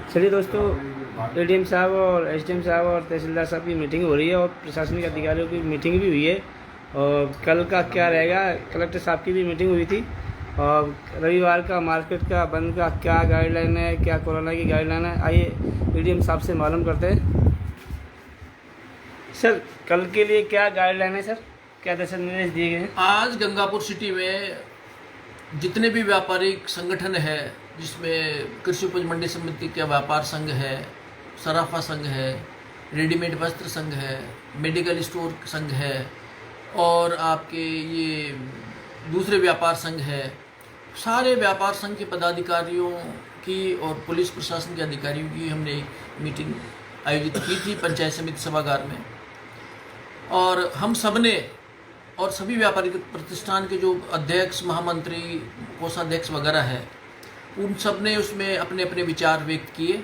चलिए दोस्तों, एडीएम साहब और एसडीएम साहब और तहसीलदार साहब की मीटिंग हो रही है और प्रशासनिक अधिकारियों की मीटिंग भी हुई है। और कल का क्या रहेगा, कलेक्टर साहब की भी मीटिंग हुई थी। और रविवार का मार्केट का बंद का क्या गाइडलाइन है, क्या कोरोना की गाइडलाइन है, आइए एडीएम साहब से मालूम करते हैं। सर, कल के लिए क्या गाइडलाइन है सर, क्या दिशा निर्देश दिए गए हैं? आज गंगापुर सिटी में जितने भी व्यापारिक संगठन है, जिसमें कृषि उपज मंडी समिति का व्यापार संघ है, सराफा संघ है, रेडीमेड वस्त्र संघ है, मेडिकल स्टोर संघ है और आपके ये दूसरे व्यापार संघ है, सारे व्यापार संघ के पदाधिकारियों की और पुलिस प्रशासन के अधिकारियों की हमने एक मीटिंग आयोजित की थी पंचायत समिति सभागार में। और हम सबने और सभी व्यापारिक प्रतिष्ठान के जो अध्यक्ष, महामंत्री, कोषाध्यक्ष वगैरह है, उन सब ने उसमें अपने अपने विचार व्यक्त किए।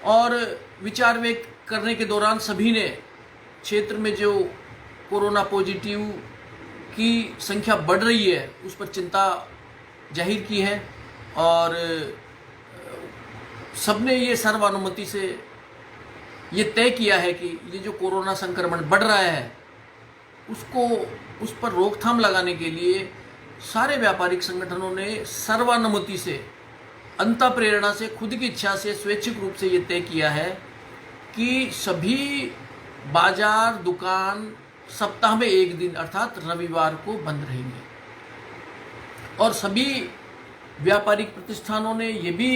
और विचार व्यक्त करने के दौरान सभी ने क्षेत्र में जो कोरोना पॉजिटिव की संख्या बढ़ रही है उस पर चिंता जाहिर की है। और सबने ये सर्वानुमति से ये तय किया है कि ये जो कोरोना संक्रमण बढ़ रहा है उस पर रोकथाम लगाने के लिए सारे व्यापारिक संगठनों ने सर्वानुमति से, अंतः प्रेरणा से, खुद की इच्छा से, स्वैच्छिक रूप से ये तय किया है कि सभी बाजार, दुकान सप्ताह में एक दिन अर्थात रविवार को बंद रहेंगे। और सभी व्यापारिक प्रतिष्ठानों ने ये भी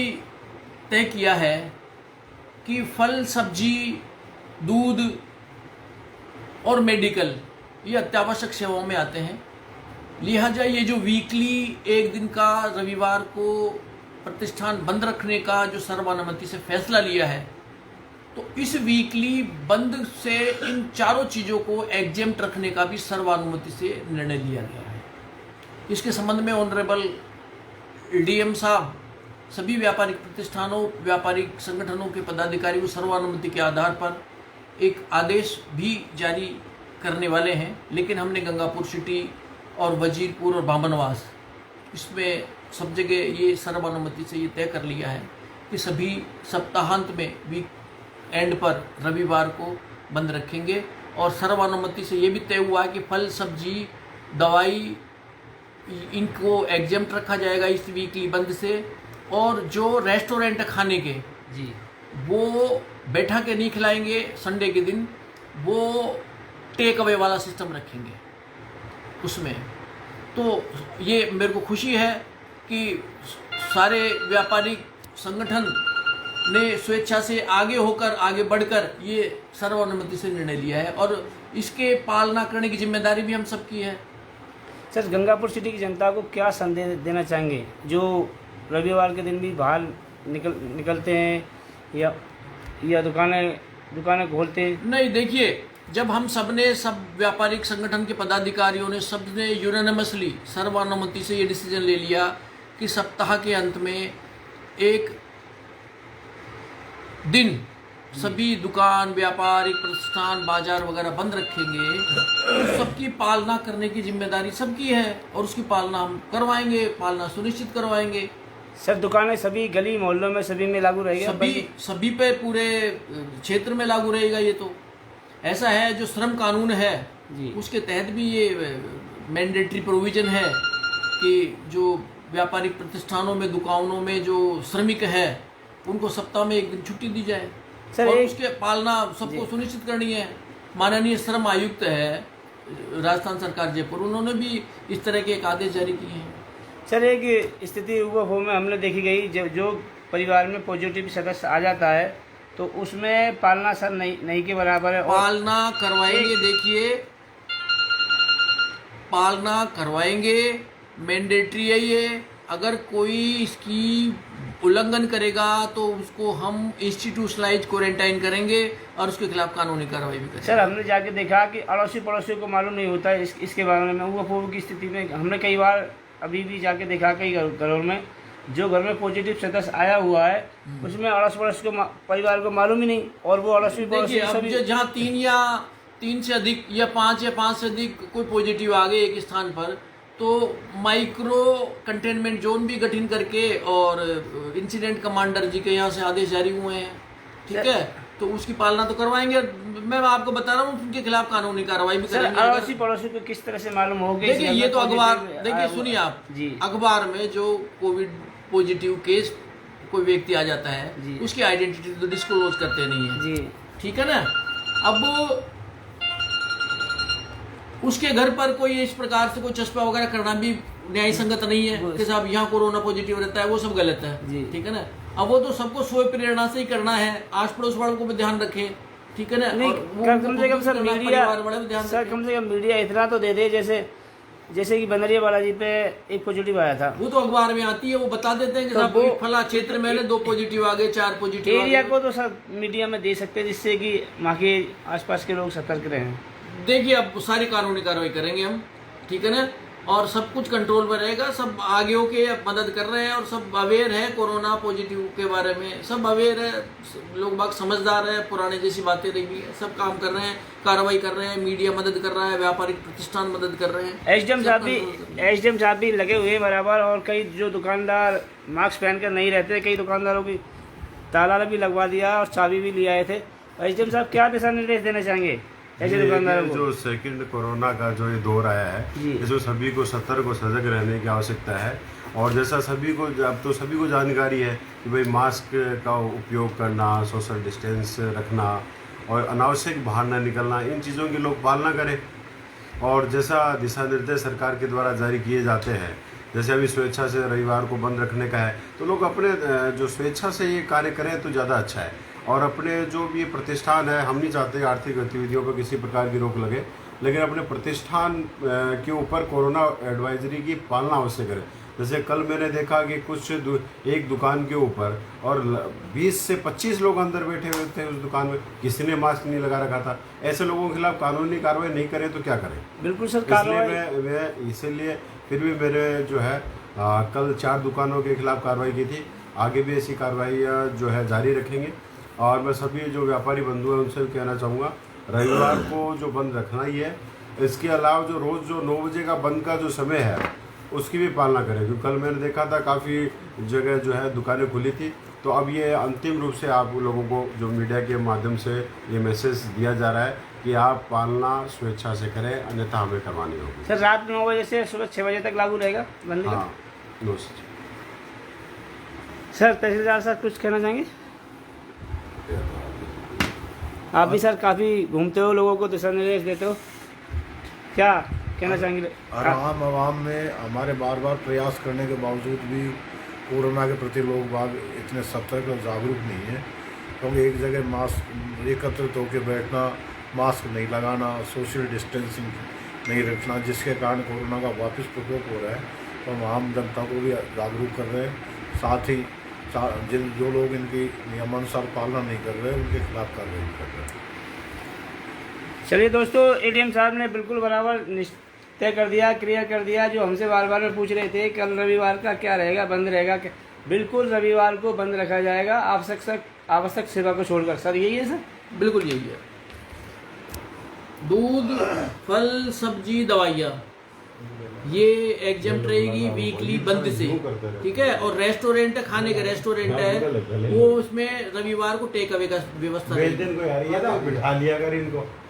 तय किया है कि फल, सब्जी, दूध और मेडिकल ये अत्यावश्यक सेवाओं में आते हैं। लिहाजा ये जो वीकली एक दिन का रविवार को प्रतिष्ठान बंद रखने का जो सर्वानुमति से फैसला लिया है, तो इस वीकली बंद से इन चारों चीज़ों को एग्जेम्प्ट रखने का भी सर्वानुमति से निर्णय लिया गया है। इसके संबंध में ऑनरेबल डीएम साहब सभी व्यापारिक प्रतिष्ठानों, व्यापारिक संगठनों के पदाधिकारियों को सर्वानुमति के आधार पर एक आदेश भी जारी करने वाले हैं। लेकिन हमने गंगापुर सिटी और वजीरपुर और बामनवास, इसमें सब जगह ये सर्वानुमति से ये तय कर लिया है कि सभी सप्ताहांत में, वीक एंड पर रविवार को बंद रखेंगे। और सर्वानुमति से ये भी तय हुआ है कि फल, सब्जी, दवाई इनको एग्जेम्प्ट रखा जाएगा इस वीकली बंद से। और जो रेस्टोरेंट खाने के जी, वो बैठा के नहीं खिलाएंगे संडे के दिन, वो टेक अवे वाला सिस्टम रखेंगे उसमें। तो ये मेरे को खुशी है कि सारे व्यापारिक संगठन ने स्वेच्छा से आगे होकर, आगे बढ़कर ये सर्वानुमति से निर्णय लिया है और इसके पालना करने की जिम्मेदारी भी हम सबकी है। सर, गंगापुर सिटी की जनता को क्या संदेश देना चाहेंगे जो रविवार के दिन भी बाहर निकलते हैं या दुकानें खोलते हैं? नहीं, देखिए, जब हम सबने, सब व्यापारिक संगठन के पदाधिकारियों ने सबने यूनानिमसली सर्वानुमति से ये डिसीजन ले लिया कि सप्ताह के अंत में एक दिन सभी दुकान, व्यापारिक प्रतिष्ठान, बाजार वगैरह बंद रखेंगे, तो सबकी पालना करने की जिम्मेदारी सबकी है और उसकी पालना हम करवाएंगे, पालना सुनिश्चित करवाएंगे। सर, दुकानें सभी गली मोहल्लों में सभी में लागू रहेगा? सभी पे, पूरे क्षेत्र में लागू रहेगा। ये तो ऐसा है, जो श्रम कानून है जी, उसके तहत भी ये मैंडेटरी प्रोविजन है कि जो व्यापारिक प्रतिष्ठानों में, दुकानों में जो श्रमिक है उनको सप्ताह में एक दिन छुट्टी दी जाए सर, और उसके पालना सबको सुनिश्चित करनी है। माननीय श्रम आयुक्त है राजस्थान सरकार जयपुर, उन्होंने भी इस तरह के एक आदेश जारी किए हैं। सर, एक स्थिति वो में हमने देखी गई, जो परिवार में पॉजिटिव सदस्य आ जाता है तो उसमें पालना सर नहीं के बराबर है। पालना करवाएंगे, देखिए, पालना करवाएंगे, मैंडेटरी है ये। अगर कोई इसकी उल्लंघन करेगा तो उसको हम इंस्टीट्यूशनलाइज क्वारंटाइन करेंगे और उसके खिलाफ कानूनी कार्रवाई भी करेंगे। सर, हमने जाके देखा कि अड़ोसी पड़ोसियों को मालूम नहीं होता है इसके बारे में। वो की स्थिति में हमने कई बार अभी भी जाके देखा, कई घरों में जो घर में पॉजिटिव सदस्य आया हुआ है उसमें अड़ोस पड़ोस को, परिवार को मालूम ही नहीं। और वो अड़ोसी पड़ोसी सभी जहाँ तीन से अधिक या 5 से अधिक कोई पॉजिटिव आ गए एक स्थान पर, तो माइक्रो कंटेनमेंट जोन भी गठन करके और इंसिडेंट कमांडर जी के यहाँ से आदेश जारी हुए हैं, ठीक है, तो उसकी पालना तो करवाएंगे। मैं आपको बता रहा हूँ उनके खिलाफ कानूनी कार्रवाई भी करेंगे। अड़ोसी पड़ोसी को किस तरह से मालूम होगी? देखिए ये तो अखबार, देखिए सुनिए आप जी, अखबार में जो कोविड पॉजिटिव केस कोई व्यक्ति आ जाता है उसकी आइडेंटिटी तो डिस्क्लोज करते नहीं है जी, ठीक है ना। अब उसके घर पर कोई इस प्रकार से कोई चस्पा वगैरह करना भी न्याय संगत नहीं है कि साहब यहाँ कोरोना पॉजिटिव रहता है, वो सब गलत है, ठीक है ना। अब वो तो सबको स्वयं प्रेरणा से ही करना है, आस पड़ोस वालों को भी ध्यान रखें, ठीक है ना। कम से कम सर मीडिया इतना तो दे दे, जैसे कि बंदरिया बालाजी पे एक पॉजिटिव आया था, वो तो अखबार में आती है, वो बता देते हैं कि साहब तो फला क्षेत्र में 2 पॉजिटिव आ गए, 4 पॉजिटिव एरिया को तो सर मीडिया में दे सकते हैं जिससे कि वहाँ के आसपास के लोग सतर्क रहें। देखिए अब सारी कानूनी कार्रवाई करेंगे हम, ठीक है ना, और सब कुछ कंट्रोल में रहेगा। सब आगे होके मदद कर रहे हैं और सब अवेयर है कोरोना पॉजिटिव के बारे में, सब अवेयर है, लोग बाग समझदार है, पुराने जैसी बातें नहीं है, सब काम कर रहे हैं, कार्रवाई कर रहे हैं, मीडिया मदद कर रहा है, व्यापारिक प्रतिष्ठान मदद कर रहे हैं, एसडीएम साहब भी लगे हुए हैं बराबर। और कई जो दुकानदार मास्क पहनकर नहीं रहते, कई दुकानदारों की ताला भी लगवा दिया और चाबी भी ले आए थे। एसडीएम साहब क्या दिशा निर्देश देना चाहेंगे ऐसे दुकानदारों को? जो सेकंड कोरोना का जो ये दौर आया है, इसमें सभी को सतर्क और सजग रहने की आवश्यकता है। और जैसा सभी को अब तो सभी को जानकारी है कि भाई मास्क का उपयोग करना, सोशल डिस्टेंस रखना और अनावश्यक बाहर न निकलना, इन चीज़ों की लोग पालना करें। और जैसा दिशा निर्देश सरकार के द्वारा जारी किए जाते हैं, जैसे अभी स्वेच्छा से रविवार को बंद रखने का है, तो लोग अपने जो स्वेच्छा से ये कार्य करें तो ज़्यादा अच्छा है। और अपने जो भी प्रतिष्ठान है, हम नहीं चाहते आर्थिक गतिविधियों पर किसी प्रकार की रोक लगे, लेकिन अपने प्रतिष्ठान के ऊपर कोरोना एडवाइजरी की पालना अवश्य करें। जैसे कल मैंने देखा कि एक दुकान के ऊपर और 20 से 25 लोग अंदर बैठे हुए थे उस दुकान में, किसी ने मास्क नहीं लगा रखा था। ऐसे लोगों के खिलाफ कानूनी कार्रवाई नहीं करें तो क्या करें? बिल्कुल सर, इसलिए फिर भी मेरे जो है कल 4 दुकानों के खिलाफ कार्रवाई की थी। आगे भी ऐसी कार्रवाइयाँ जो है जारी रखेंगे। और मैं सभी जो व्यापारी बंधु हैं उनसे भी कहना चाहूँगा, रविवार को जो बंद रखना ही है। इसके अलावा जो रोज़ जो 9 बजे का बंद का जो समय है उसकी भी पालना करें, क्योंकि कल मैंने देखा था काफ़ी जगह जो है दुकानें खुली थी। तो अब ये अंतिम रूप से आप लोगों को जो मीडिया के माध्यम से ये मैसेज दिया जा रहा है कि आप पालना स्वेच्छा से करें, अन्यथा हमें करवानी होगी। सर रात 9 बजे से सुबह 6 बजे तक लागू रहेगा बंदी? हाँ, सर तहसीलदार साहब कुछ कहना चाहेंगे? आप भी सर काफ़ी घूमते हो, लोगों को दिशा निर्देश देते हो, क्या कहना चाहेंगे? आम आवाम में हमारे बार बार प्रयास करने के बावजूद भी कोरोना के प्रति लोग बाग इतने सतर्क और जागरूक नहीं है। क्योंकि एक जगह मास्क एकत्रित होकर बैठना, मास्क नहीं लगाना, सोशल डिस्टेंसिंग नहीं रखना, जिसके कारण कोरोना का वापस प्रकोप हो रहा है। तो हम आम जनता को भी जागरूक कर रहे हैं, साथ ही जो लोग इनकी नियमानुसार पालना नहीं कर रहे उनके खिलाफ कार्रवाई कर रहे हैं। चलिए दोस्तों, एडीएम साहब ने बिल्कुल बराबर तय कर दिया, क्लियर कर दिया। जो हमसे बार बार पूछ रहे थे कल रविवार का क्या रहेगा, बंद रहेगा क्या? बिल्कुल रविवार को बंद रखा जाएगा, आवश्यक सेवा को छोड़कर। सर यही है सर? बिल्कुल यही है। दूध, फल, सब्जी, दवाइयाँ ये एग्जेम्प्ट रहेगी वीकली बंद से, ठीक है। और रेस्टोरेंट, खाने के रेस्टोरेंट है, वो उसमें रविवार को टेक अवे का व्यवस्था है। बिठा लिया कर इनको।